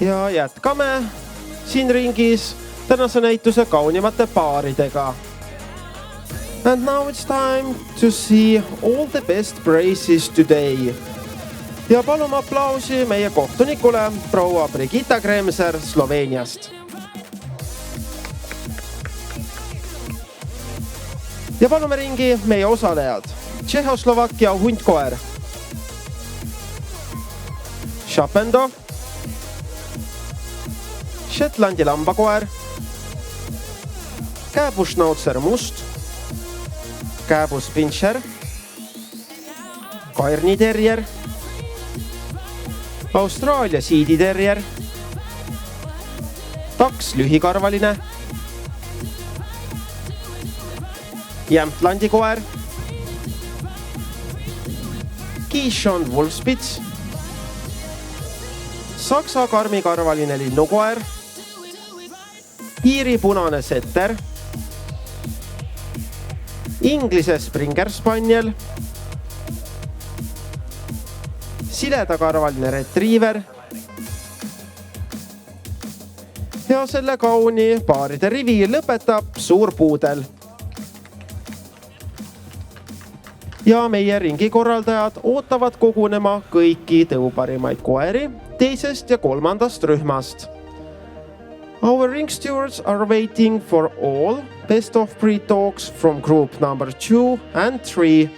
Ja jätkame siin ringis tänase näituse kaunimate paaridega. And now it's time to see all the best braces today. Ja palume aplausi meie kohtunikule proua Brigitta Kremser Sloveeniast. Ja palume ringi meie osalejad. Tšehhoslovakkia hundkoer Šapendov, Shetlandi lambakoer, kääbuschnauzer must, kääbuspinscher, kairniterjer, Austraalia siiditerjer, taks lühikarvaline, Jämtlandi koer, Keeshond Wolfspitz, Saksa karmikarvaline linnukoer, Iiri punane setter, Inglise Springer Spaniel, siledakarvaline retriiver ja selle kauni paaride rivi lõpetab suur puudel. Ja meie ringi korraldajad ootavad kogunema kõiki tõuparimaid koeri teisest ja kolmandast rühmast. Our ring stewards are waiting for all best of breed dogs from group number 2 and 3.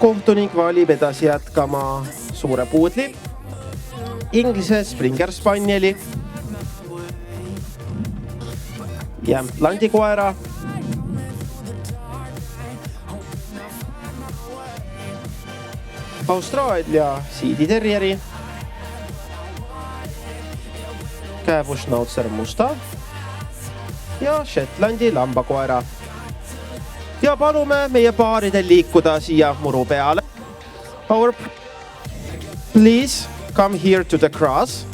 Kohtunik valib edasi jätkama suure puudli, Inglise Springer Spanieli, Jämtlandi koera, Austraalia siiditerjeri, kääbuschnauzer musta ja Shetlandi lambakoera. Ja palume meie paaridel liikuda siia muru peale. Please come here to the cross.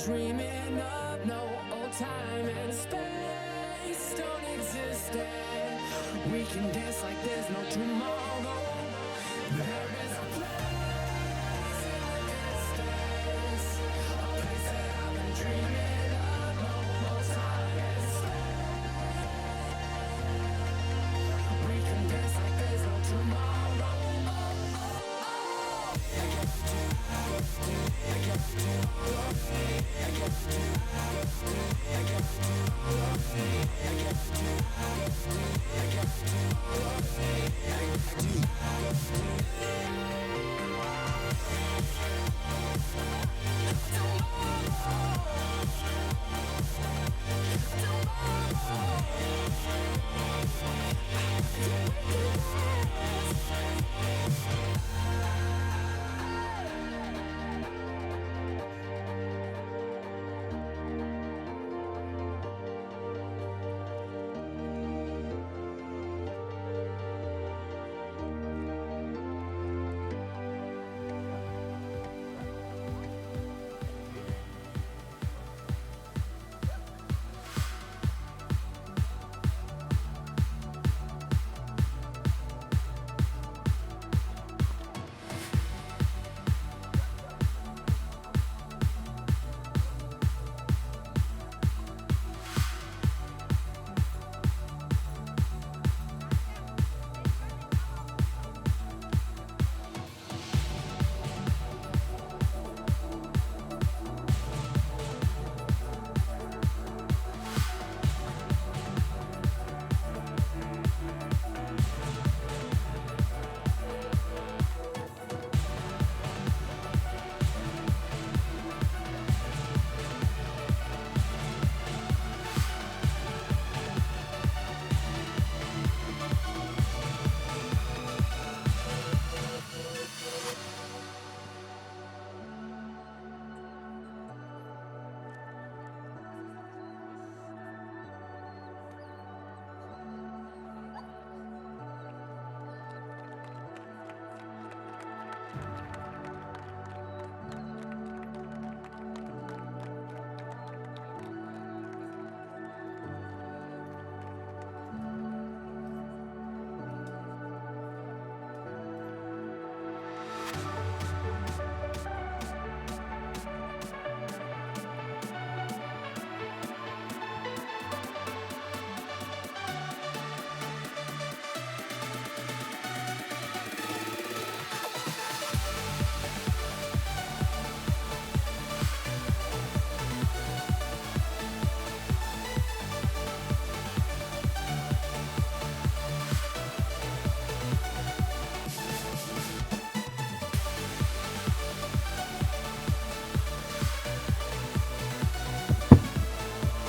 Dreaming of no old time and space don't exist there. We can dance like there's no tomorrow. There is a place in the distance, a place that I've been dreaming of no old time and space. We can dance like there's no tomorrow. I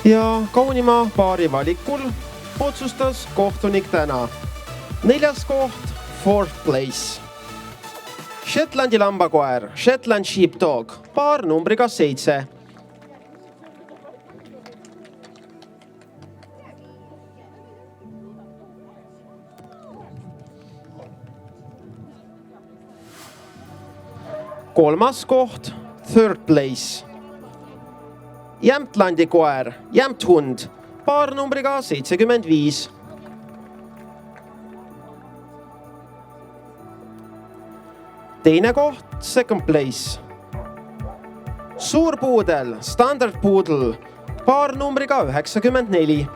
ja kaunima paari valikul otsustas kohtunik täna. 4. koht, 4th place. Shetlandi lambakoer, Shetland Sheepdog, paar numbriga 7. Kolmas koht, 3rd place. Jämtlandi koer, Jämthund, paar numbriga 75. Teine koht, 2nd place. Suurpuudel, Standard Poodle, paar numbriga 94.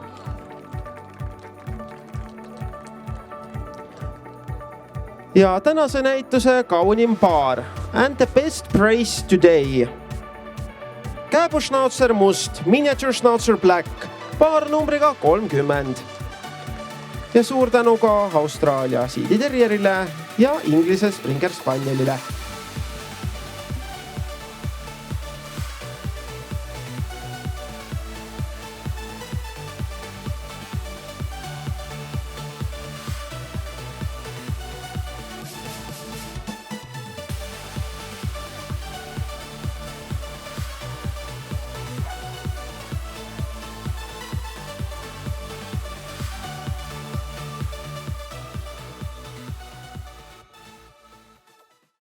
Ja tänase näituse kaunim paar and the best price today. Kääbuschnauzer must, Miniature Schnauzer black, paar numbriga 30. Ja suur tänu ka Austraalia siiditerjerile ja Inglise Springer Spanielile.